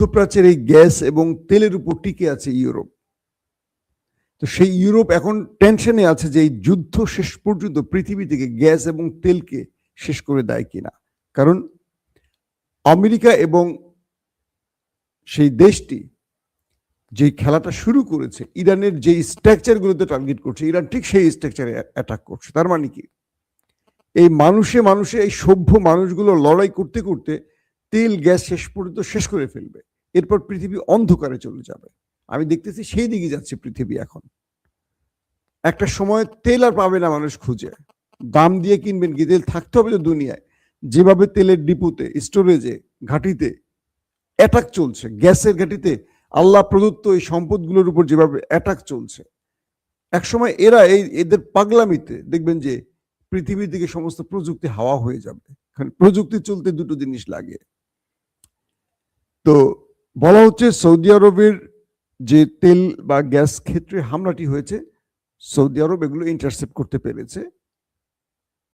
মধ্যপ্রাচ্যের এই গ্যাস এবং তেলের উপর টিকে আছে ইউরোপ। তো সেই ইউরোপ এখন টেনশনে আছে যে এই যুদ্ধ শেষ পর্যন্ত পৃথিবী থেকে গ্যাস এবং তেলকে শেষ করে দেয় কিনা। কারণ আমেরিকা এবং সেই দেশটি যে খেলাটা শুরু করেছে, ইরানের যে স্ট্রাকচারগুলোতে টার্গেট করছে, ইরান ঠিক সেই স্ট্রাকচারে অ্যাটাক করছে। তার মানে কি, এই মানুষে এই সভ্য মানুষগুলো লড়াই করতে করতে তেল গ্যাস শেষ পর্যন্ত শেষ করে ফেলবে। এরপর পৃথিবী অন্ধকারে চলে যাবে। আমি দেখতেছি সেই দিকে যাচ্ছে পৃথিবী এখন। একটা সময় তেল আর পাবে না মানুষ খুঁজে, দাম দিয়ে কিনবেন কি? তেল থাকতে হবে তো দুনিয়ায়। যেভাবে তেলের ডিপুতে, স্টোরেজে, ঘাটিতে অ্যাটাক চলছে, গ্যাসের ঘাটিতে আল্লাহ প্রদত্ত এই সম্পদগুলোর উপর যেভাবে অ্যাটাক চলছে, একসময় এরা এদের পাগলামিতে দেখবেন যে পৃথিবীর দিকে সমস্ত প্রযুক্তি হাওয়া হয়ে যাবে। কারণ প্রযুক্তি চলতে দুটো জিনিস লাগে। তো বলা হচ্ছে সৌদি আরবের যে তেল বা গ্যাস ক্ষেত্রে হামলাটি হয়েছে, সৌদি আরব এগুলো ইন্টারসেপ্ট করতে পেরেছে।